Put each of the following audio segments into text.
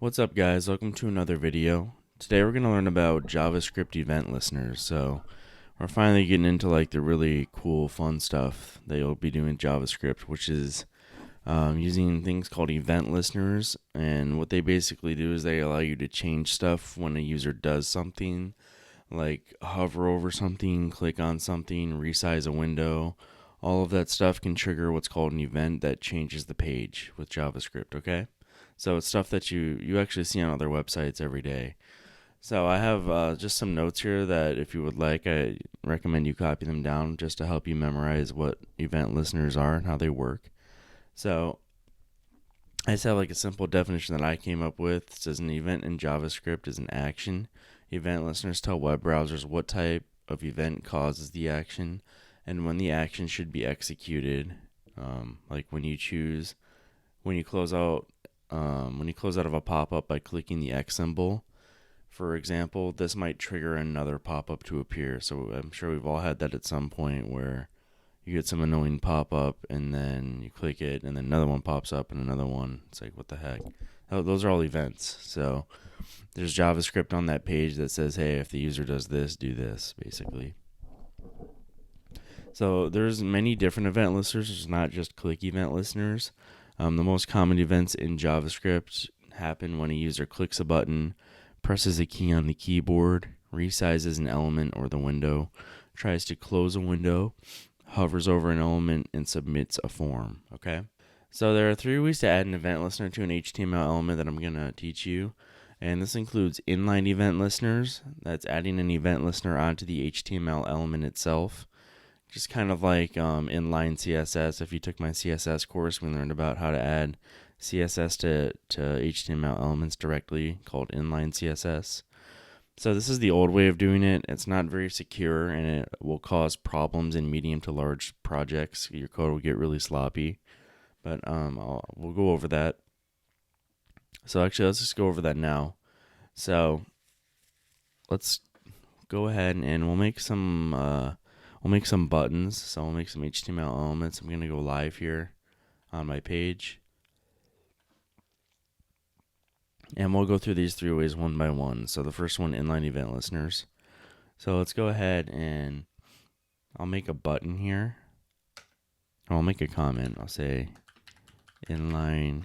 What's up, guys? Welcome to another video. Today we're going to learn about JavaScript event listeners. So we're finally getting into like the really cool fun stuff that you'll be doing in JavaScript, which is using things called event listeners. And what they basically do is they allow you to change stuff when a user does something, like hover over something, click on something, resize a window. All of that stuff can trigger what's called an event that changes the page with JavaScript, okay? So it's stuff that you actually see on other websites every day. So I have just some notes here that if you would like, I recommend you copy them down just to help you memorize what event listeners are and how they work. So I just have like a simple definition that I came up with. It says an event in JavaScript is an action. Event listeners tell web browsers what type of event causes the action and when the action should be executed. Like when you close out of a pop-up by clicking the X symbol, for example, this might trigger another pop-up to appear. So I'm sure we've all had that at some point where you get some annoying pop-up and then you click it and then another one pops up and another one. It's like, what the heck? Those are all events. So there's JavaScript on that page that says, hey, if the user does this, do this, basically. So there's many different event listeners. It's not just click event listeners. The most common events in JavaScript happen when a user clicks a button, presses a key on the keyboard, resizes an element or the window, tries to close a window, hovers over an element, and submits a form. Okay? So there are 3 ways to add an event listener to an HTML element that I'm going to teach you. And this includes inline event listeners. That's adding an event listener onto the HTML element itself. Just kind of like inline CSS. If you took my CSS course, we learned about how to add CSS to HTML elements directly, called inline CSS. So this is the old way of doing it. It's not very secure, and it will cause problems in medium to large projects. Your code will get really sloppy, but we'll go over that. So actually, let's just go over that now. So let's go ahead and we'll make some buttons. So we'll make some HTML elements. I'm going to go live here on my page. And we'll go through these 3 ways one by one. So the first one, inline event listeners. So let's go ahead and I'll make a button here. Or I'll make a comment. I'll say inline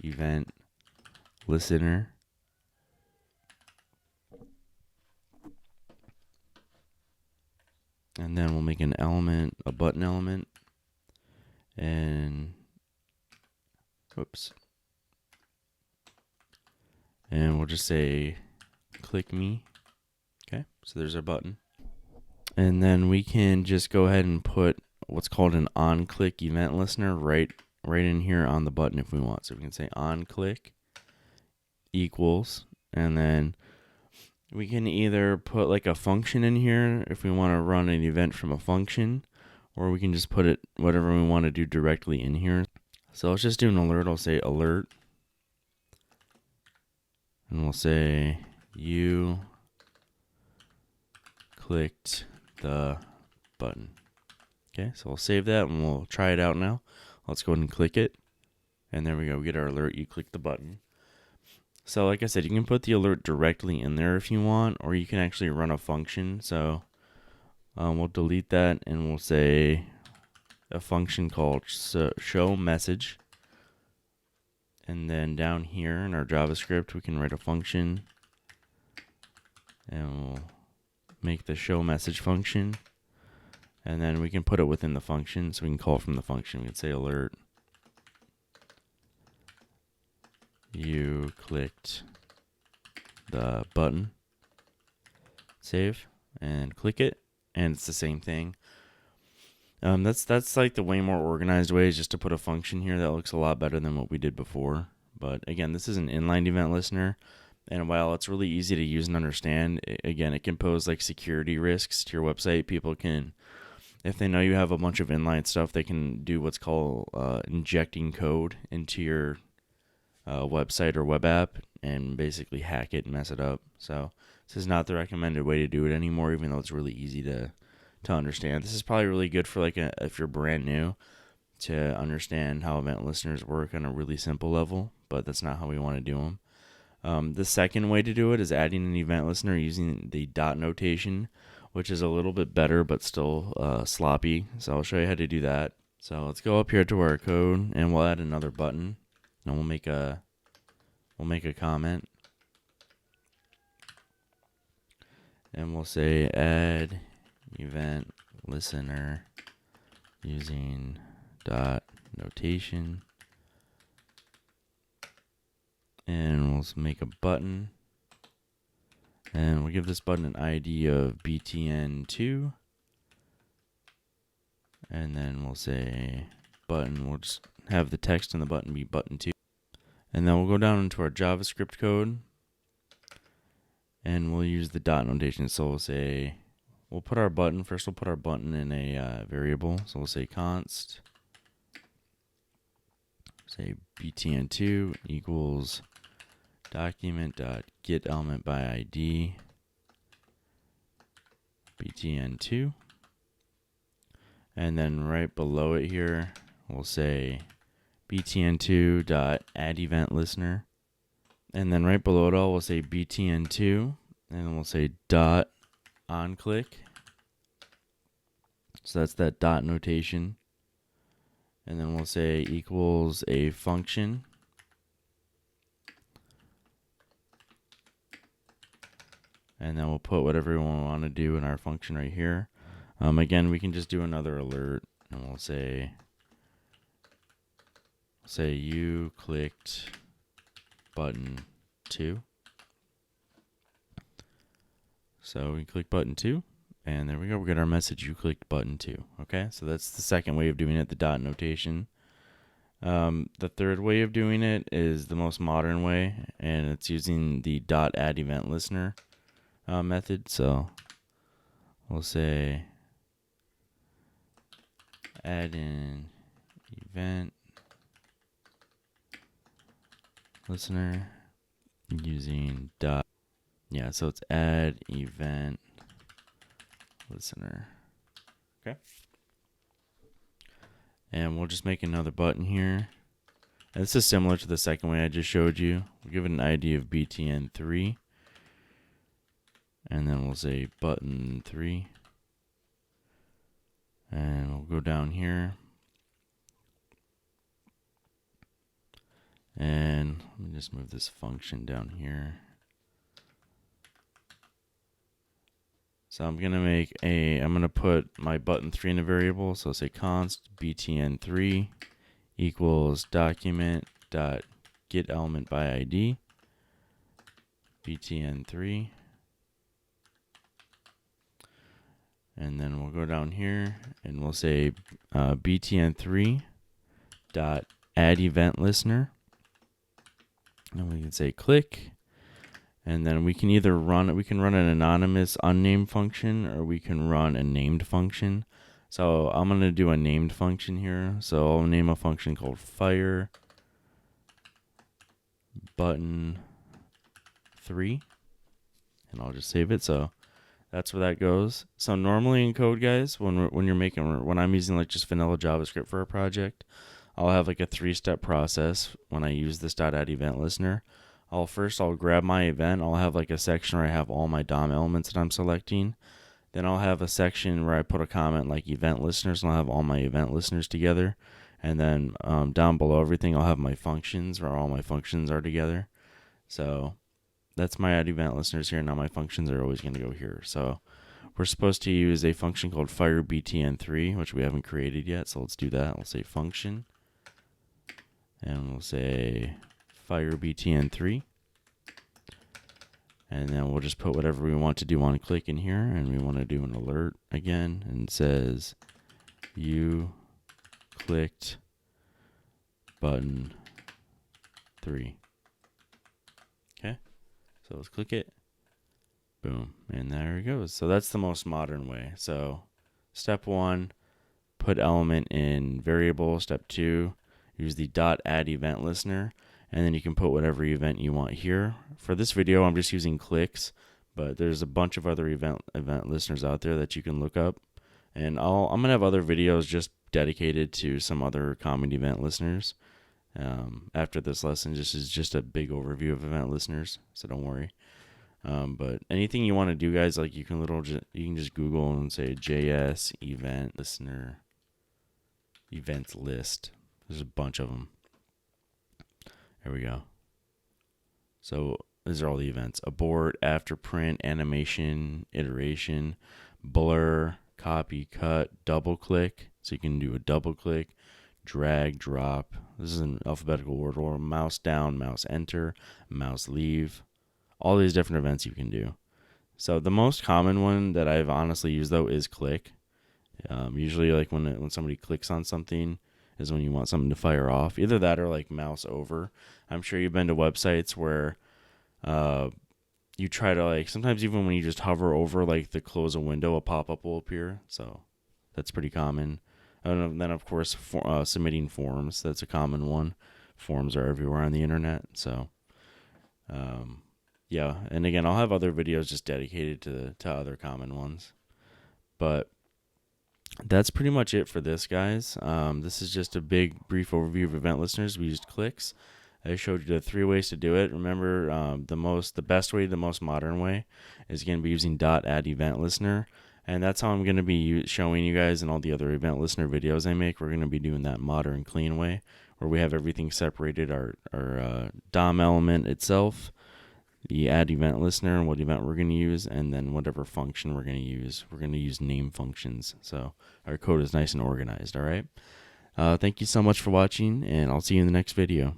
event listener. And then we'll make an element, a button element. And and we'll just say click me. Okay, so there's our button. And then we can just go ahead and put what's called an on-click event listener right in here on the button if we want. So we can say on-click equals, and then we can either put like a function in here if we want to run an event from a function, or we can just put it whatever we want to do directly in here. So let's just do an alert. I'll say alert. And we'll say you clicked the button. Okay, so we'll save that and we'll try it out now. Let's go ahead and click it. And there we go. We get our alert. You click the button. So like I said, you can put the alert directly in there if you want, or you can actually run a function. So we'll delete that and we'll say a function called show message. And then down here in our JavaScript, we can write a function and we'll make the show message function. And then we can put it within the function, so we can call it from the function. We can say alert. You clicked the button. Save and click it, and it's the same thing. That's like the way more organized way, is just to put a function here that looks a lot better than what we did before. But again, this is an inline event listener, and while it's really easy to use and understand, again, it can pose like security risks to your website. People can, if they know you have a bunch of inline stuff, they can do what's called injecting code into your website or web app and basically hack it and mess it up. So this is not the recommended way to do it anymore, even though it's really easy to understand. This is probably really good for if you're brand new, to understand how event listeners work on a really simple level, but that's not how we want to do them. The second way to do it is adding an event listener using the dot notation, which is a little bit better but still sloppy. So I'll show you how to do that. So let's go up here to our code and we'll add another button, and we'll make a comment, and we'll say add event listener using dot notation, and we'll make a button, and we'll give this button an ID of btn2, and then we'll say button. We'll just have the text in the button be button2, and then we'll go down into our JavaScript code and we'll use the dot notation. So we'll say, we'll put our button in a variable. So we'll say const, say btn2 equals document.getElementById btn2, and then right below it here we'll say btn2.addEventListener, and then right below it all we'll say btn2, and then we'll say dot onClick. So that's that dot notation, and then we'll say equals a function, and then we'll put whatever we want to do in our function right here. Again, we can just do another alert, and we'll say you clicked button 2. So we click button 2, and there we go. We get our message, you clicked button 2. Okay, so that's the second way of doing it, the dot notation. The third way of doing it is the most modern way, and it's using the dot add event listener method. So we'll say add an event listener using dot, so it's add event listener. Okay, and we'll just make another button here, and this is similar to the second way I just showed you. We'll give it an ID of btn3, and then we'll say button 3, and we'll go down here, and let me just move this function down here. So I'm gonna put my button 3 in a variable. So I'll say const btn3 equals document.getElementById btn3, and then we'll go down here and we'll say btn3 dot add event listener, and we can say click, and then we can either run an anonymous unnamed function, or we can run a named function. So I'm going to do a named function here. So I'll name a function called fire button 3, and I'll just save it. So that's where that goes. So normally in code, guys, when I'm using like just vanilla JavaScript for a project, I'll have like a 3-step process when I use this .add event listener. I'll grab my event. I'll have like a section where I have all my DOM elements that I'm selecting. Then I'll have a section where I put a comment like event listeners, and I'll have all my event listeners together. And then down below everything, I'll have my functions where all my functions are together. So that's my add event listeners here. Now my functions are always going to go here. So we're supposed to use a function called fire btn3, which we haven't created yet. So let's do that. We'll say function, and we'll say fire btn3, and then we'll just put whatever we want to do on click in here, and we want to do an alert again, and it says you clicked button 3. Okay, so let's click it, boom, and there it goes. So that's the most modern way. So step 1, put element in variable. Step 2, use the .add event listener, and then you can put whatever event you want here. For this video, I'm just using clicks, but there's a bunch of other event listeners out there that you can look up, and I'm gonna have other videos just dedicated to some other common event listeners. after this lesson. This is just a big overview of event listeners, so don't worry. But anything you want to do, guys, like you can just Google and say JS event listener event list. There's a bunch of them. There we go. So these are all the events: abort, after print, animation, iteration, blur, copy, cut, double click. So you can do a double click, drag, drop. This is in alphabetical order, or mouse down, mouse enter, mouse leave. All these different events you can do. So the most common one that I've honestly used though is click. Usually, like when somebody clicks on something, is when you want something to fire off. Either that or like mouse over. I'm sure you've been to websites where you try to, like, sometimes even when you just hover over like the close a window, a pop-up will appear. So that's pretty common. And then of course submitting forms. That's a common one. Forms are everywhere on the internet. So yeah, and again, I'll have other videos just dedicated to other common ones. But that's pretty much it for this, guys. This is just a big, brief overview of event listeners. We used clicks. I showed you the 3 ways to do it. Remember, the best way, the most modern way, is going to be using .add event listener, and that's how I'm going to be showing you guys in all the other event listener videos I make. We're going to be doing that modern, clean way, where we have everything separated: our DOM element itself, the add event listener, and what event we're going to use, and then whatever function we're going to use. We're going to use name functions, so our code is nice and organized. All right. Thank you so much for watching, and I'll see you in the next video.